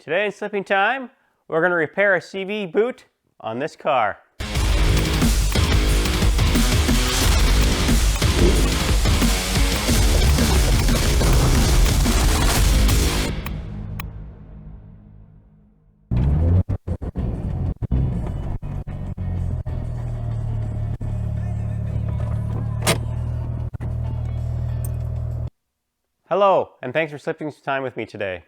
Today in Slipping Time, we're going to repair a CV boot on this car. Hello, and thanks for slipping some time with me today.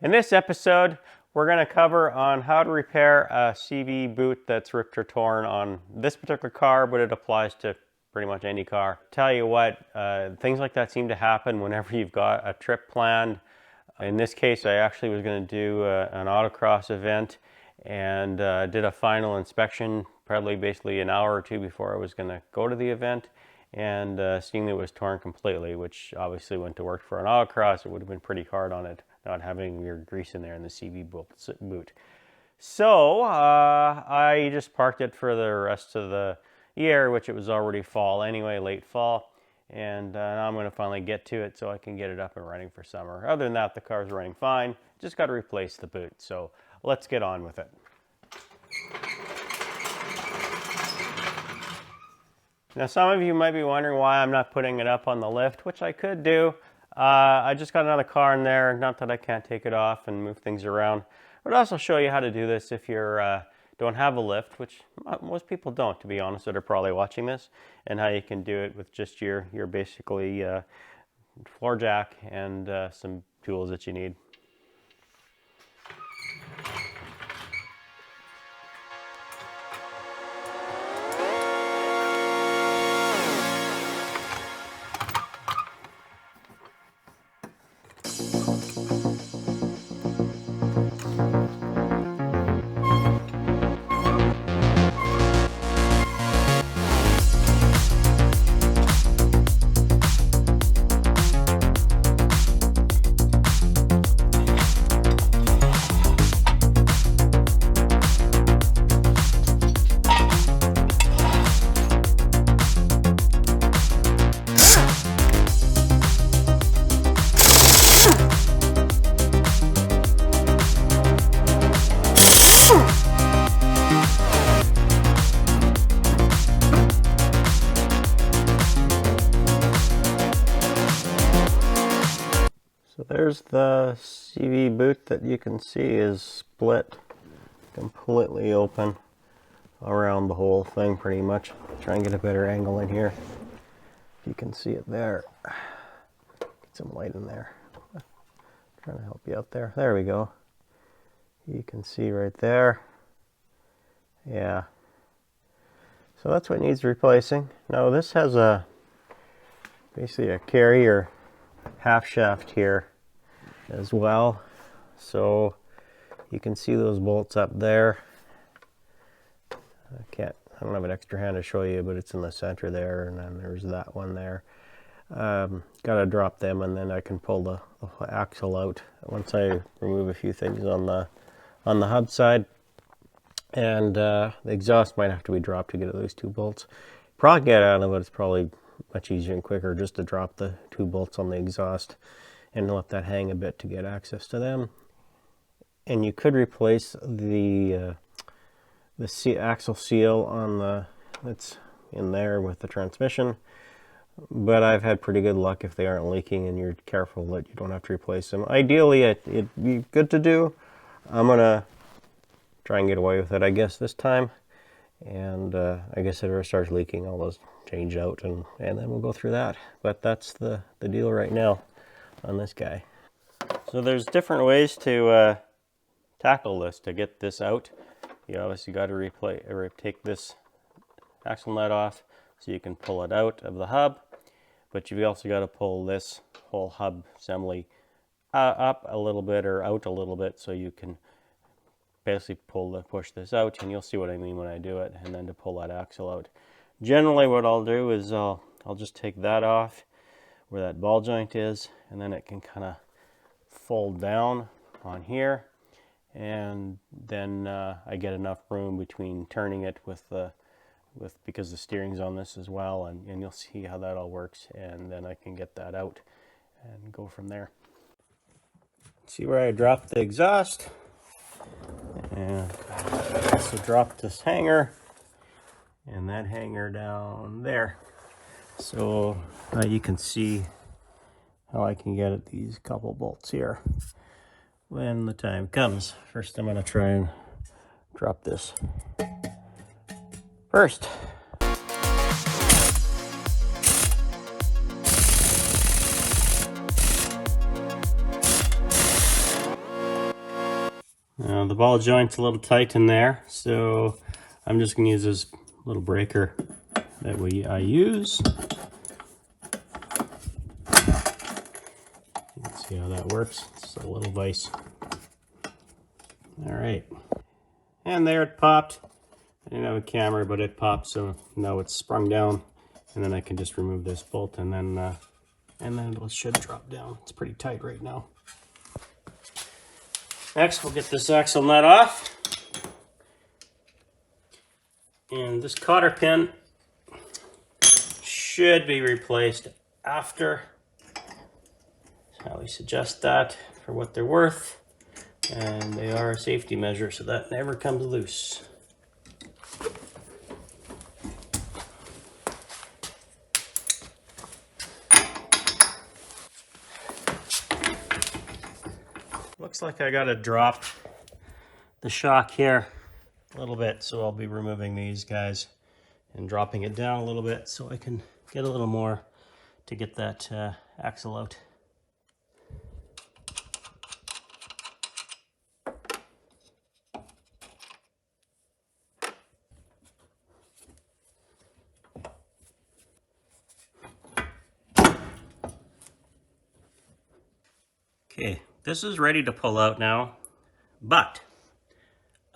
In this episode, we're going to cover on how to repair a CV boot that's ripped or torn on this particular car, but it applies to pretty much any car. Tell you what, things like that seem to happen whenever you've got a trip planned. In this case, I actually was going to do an autocross event and did a final inspection, probably basically an hour or two before I was going to go to the event. And seeing that it was torn completely, which obviously went to work for an autocross, it would have been pretty hard on it, not having your grease in there in the CV boot. So I just parked it for the rest of the year, which it was already fall anyway, late fall. And now I'm going to finally get to it so I can get it up and running for summer. Other than that, the car's running fine. Just got to replace the boot. So let's get on with it. Now some of you might be wondering why I'm not putting it up on the lift, which I could do. I just got another car in there, not that I can't take it off and move things around. But I'll also show you how to do this if you don't have a lift, which most people don't, to be honest, that are probably watching this, and how you can do it with just your basically floor jack and some tools that you need. So there's the CV boot that you can see is split completely open around the whole thing pretty much. Try and get a better angle in here. You can see it there. Get some light in there. Trying to help you out there. There we go. You can see right there. Yeah. So that's what needs replacing. Now this has basically a carrier half shaft here as well, so you can see those bolts up there. I don't have an extra hand to show you, but it's in the center there, and then there's that one there. Gotta drop them, and then I can pull the axle out once I remove a few things on the hub side, and the exhaust might have to be dropped to get at those two bolts. Probably get out of it. It's probably much easier and quicker just to drop the two bolts on the exhaust and let that hang a bit to get access to them. And you could replace the axle seal on that's in there with the transmission, but I've had pretty good luck if they aren't leaking and you're careful that you don't have to replace them. Ideally it'd be good to do. I'm gonna try and get away with it, I guess, this time. And I guess if it starts leaking, I'll just change out and then we'll go through that. But that's the deal right now on this guy. So there's different ways to tackle this to get this out. You obviously got to take this axle nut off so you can pull it out of the hub. But you've also got to pull this whole hub assembly up a little bit or out a little bit so you can basically push this out, and you'll see what I mean when I do it, and then to pull that axle out. Generally what I'll do is I'll just take that off where that ball joint is, and then it can kind of fold down on here, and then I get enough room between turning it because the steering's on this as well, and you'll see how that all works, and then I can get that out and go from there. See where I dropped the exhaust? And so drop this hanger and that hanger down there. So you can see how I can get at these couple bolts here when the time comes. First, I'm going to try and drop this first. Now the ball joint's a little tight in there, so I'm just going to use this little breaker that I use. Let's see how that works. It's a little vise. All right, and there it popped. I didn't have a camera, but it popped, so now it's sprung down, and then I can just remove this bolt, and then it should drop down. It's pretty tight right now. Next, we'll get this axle nut off. And this cotter pin should be replaced after. So we suggest that for what they're worth. And they are a safety measure, so that never comes loose. Looks like I gotta drop the shock here a little bit, so I'll be removing these guys and dropping it down a little bit so I can get a little more to get that axle out. Okay, this is ready to pull out now, but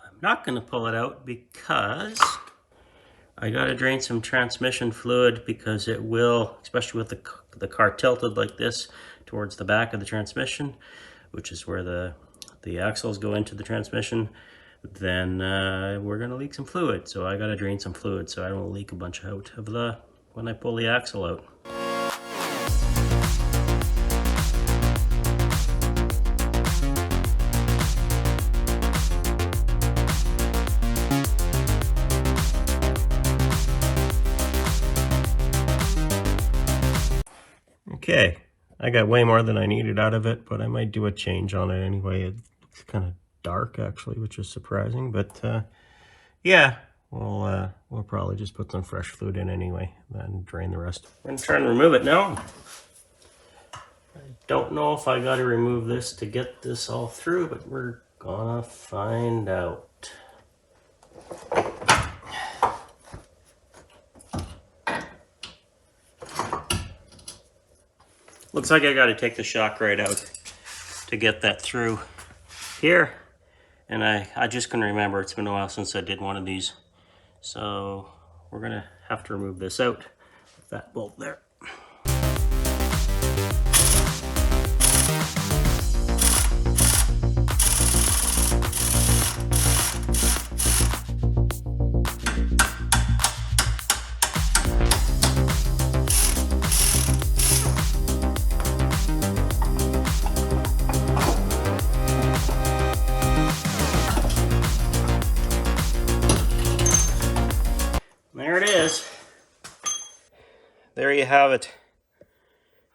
I'm not going to pull it out because I got to drain some transmission fluid, because it will, especially with the car tilted like this towards the back of the transmission, which is where the axles go into the transmission, then we're going to leak some fluid. So I got to drain some fluid so I don't leak a bunch out of when I pull the axle out. Okay, I got way more than I needed out of it, but I might do a change on it anyway. It's kind of dark actually, which is surprising, but yeah, we'll probably just put some fresh fluid in anyway, then drain the rest. I'm gonna try and remove it now. I don't know if I got to remove this to get this all through, but we're gonna find out. Looks like I got to take the shock right out to get that through here. And I just couldn't remember. It's been a while since I did one of these. So we're going to have to remove this out with that bolt there. There it is. There you have it.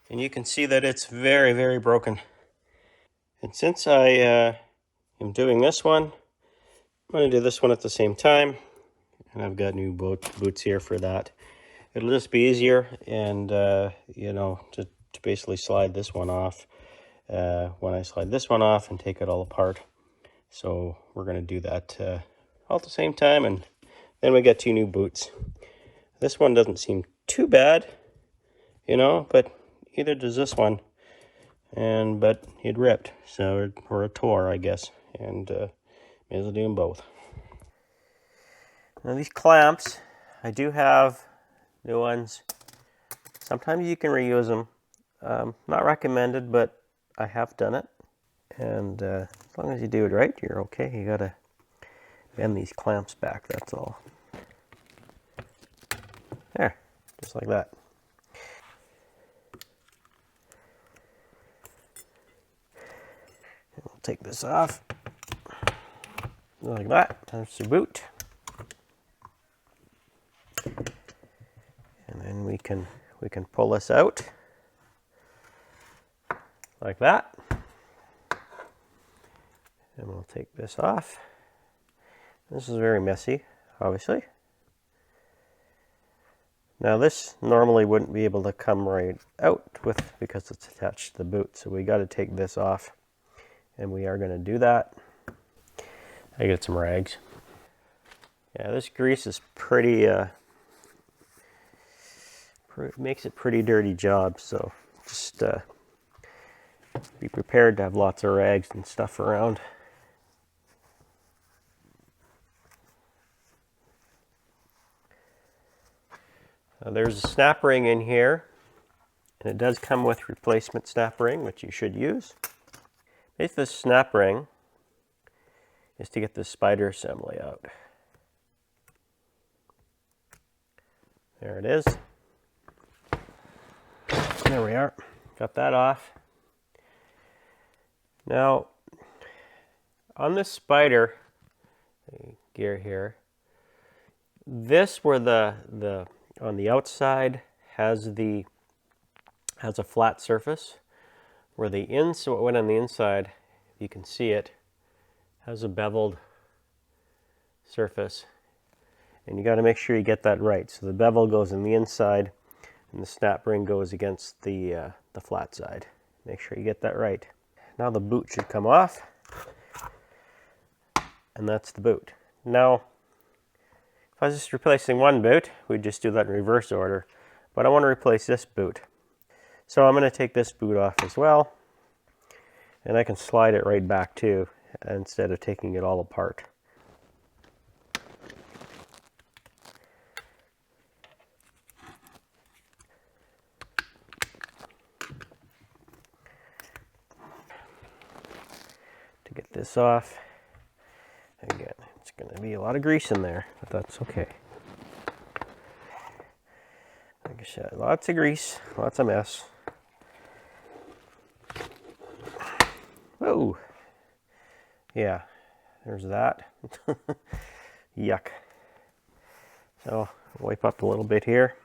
And you can see that it's very, very broken. And since I am doing this one, I'm going to do this one at the same time. And I've got new boots here for that. It'll just be easier, and you know, to basically slide this one off when I slide this one off and take it all apart. So we're going to do that all at the same time, and then we get two new boots. This one doesn't seem too bad, you know, but either does this one. But it ripped, so or a tore, I guess, and may as well do them both. Now these clamps, I do have new ones. Sometimes you can reuse them. Not recommended, but I have done it. And as long as you do it right, you're okay. You gotta bend these clamps back, that's all. There, just like that. And we'll take this off. like that. That's the boot. And then we can pull this out like that. And we'll take this off. This is very messy, obviously. Now this normally wouldn't be able to come right out because it's attached to the boot. So we got to take this off, and we are going to do that. I get some rags. Yeah, this grease is pretty, makes it pretty dirty job. So just be prepared to have lots of rags and stuff around. There's a snap ring in here, and it does come with replacement snap ring, which you should use. Basically, this snap ring is to get the spider assembly out. There it is. There we are. Got that off. Now, on this spider gear here, this where the on the outside has a flat surface, where the one on the inside, you can see it, has a beveled surface, and you got to make sure you get that right. So the bevel goes in the inside, and the snap ring goes against the flat side. Make sure you get that right. Now the boot should come off, and that's the boot. Now, if I was just replacing one boot, we'd just do that in reverse order. But I want to replace this boot. So I'm going to take this boot off as well. And I can slide it right back too, instead of taking it all apart. To get this off, again, it's going to be a lot of grease in there, but that's okay. Like I said, lots of grease, lots of mess. Whoa! Yeah, there's that. Yuck. So, wipe up a little bit here.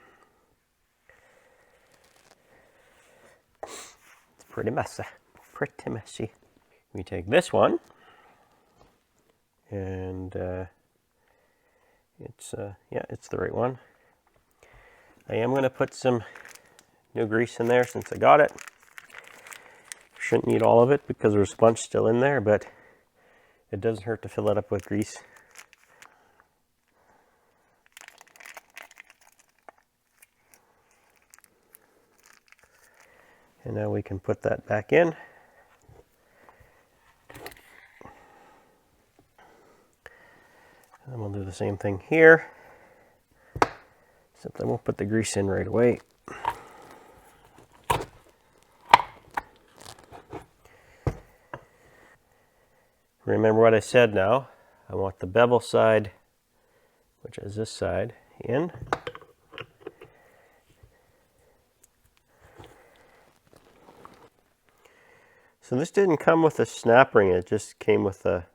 It's pretty messy. Pretty messy. We take this one, and it's the right one. I am going to put some new grease in there since I got it. Shouldn't need all of it because there's a bunch still in there, but it doesn't hurt to fill it up with grease. And now we can put that back in. And we'll do the same thing here, except I won't put the grease in right away. Remember what I said now. I want the bevel side, which is this side, in. So this didn't come with a snap ring, it just came with a,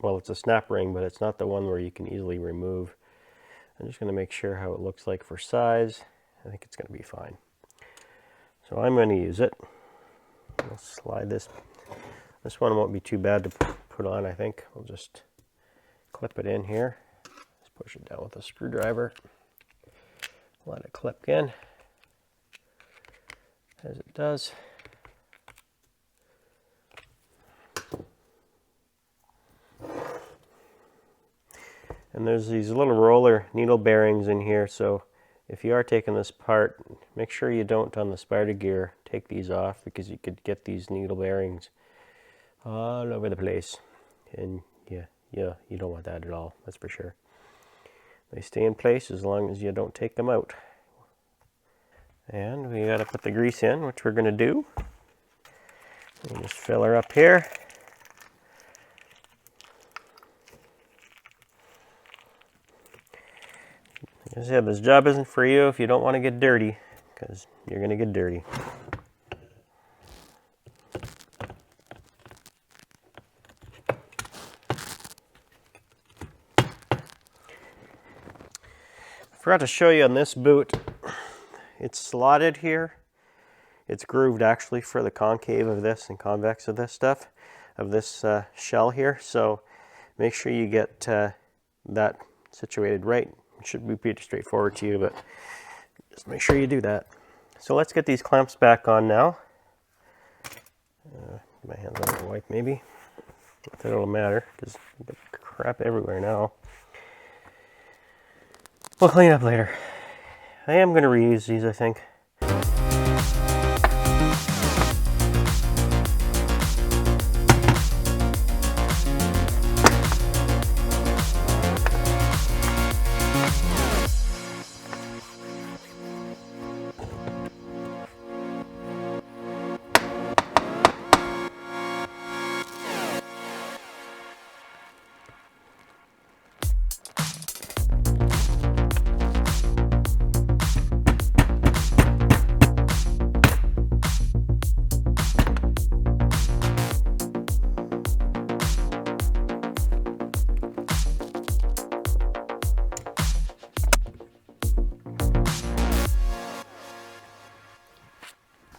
well, it's a snap ring, but it's not the one where you can easily remove. I'm just going to make sure how it looks like for size. I think it's going to be fine. So I'm going to use it. I'll slide this. This one won't be too bad to put on, I think. We'll just clip it in here. Just push it down with a screwdriver. Let it clip in, as it does. And there's these little roller needle bearings in here, so if you are taking this apart, make sure you don't, on the spider gear, take these off, because you could get these needle bearings all over the place. And yeah, you don't want that at all, that's for sure. They stay in place as long as you don't take them out. And we gotta put the grease in, which we're gonna do. We just fill her up here. Like I said, this job isn't for you if you don't want to get dirty, because you're going to get dirty. Forgot to show you on this boot, it's slotted here. It's grooved actually for the concave of this and convex of this stuff, of this shell here. So make sure you get that situated right. It should be pretty straightforward to you, but just make sure you do that. So let's get these clamps back on now. Get my hands on the wipe maybe. Not that it'll matter because I've got crap everywhere now. We'll clean up later. I am going to reuse these, I think.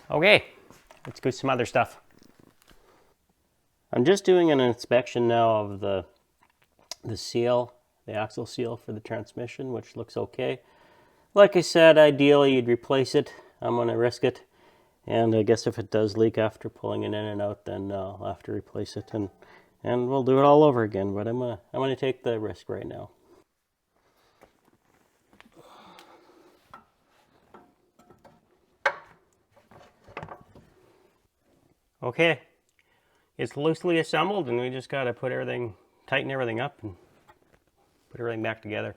Okay, let's go some other stuff. I'm just doing an inspection now of the seal, the axle seal for the transmission, which looks okay. Like I said, ideally you'd replace it. I'm going to risk it. And I guess if it does leak after pulling it in and out, then I'll have to replace it and we'll do it all over again. But I'm gonna take the risk right now. Okay, it's loosely assembled and we just got to put everything, tighten everything up and put everything back together.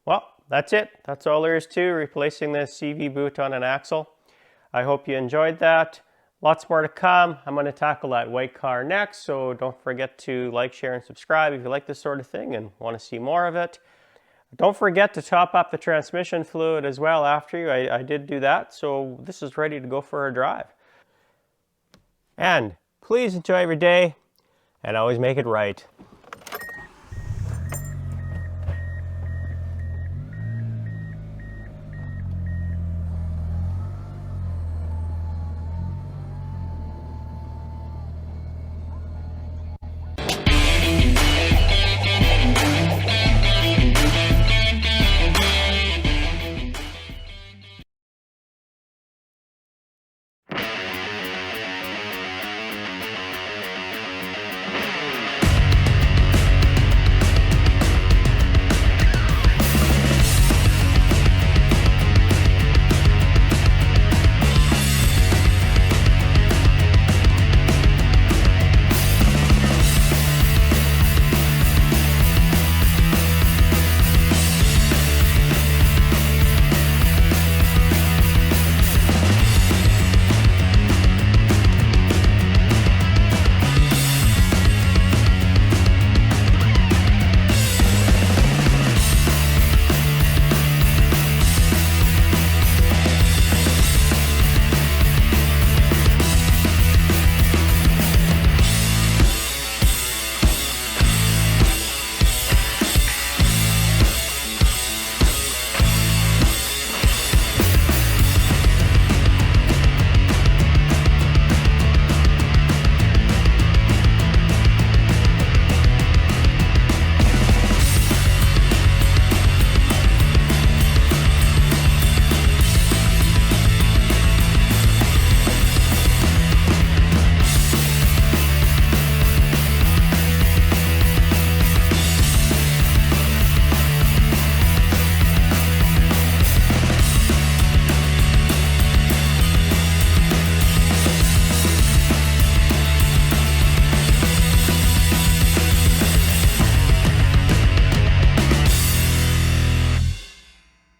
Well, that's it. That's all there is to replacing the CV boot on an axle. I hope you enjoyed that. Lots more to come. I'm going to tackle that white car next, so don't forget to like, share, and subscribe if you like this sort of thing and want to see more of it. Don't forget to top up the transmission fluid as well after you. I did do that, so this is ready to go for a drive. And please enjoy every day and always make it right.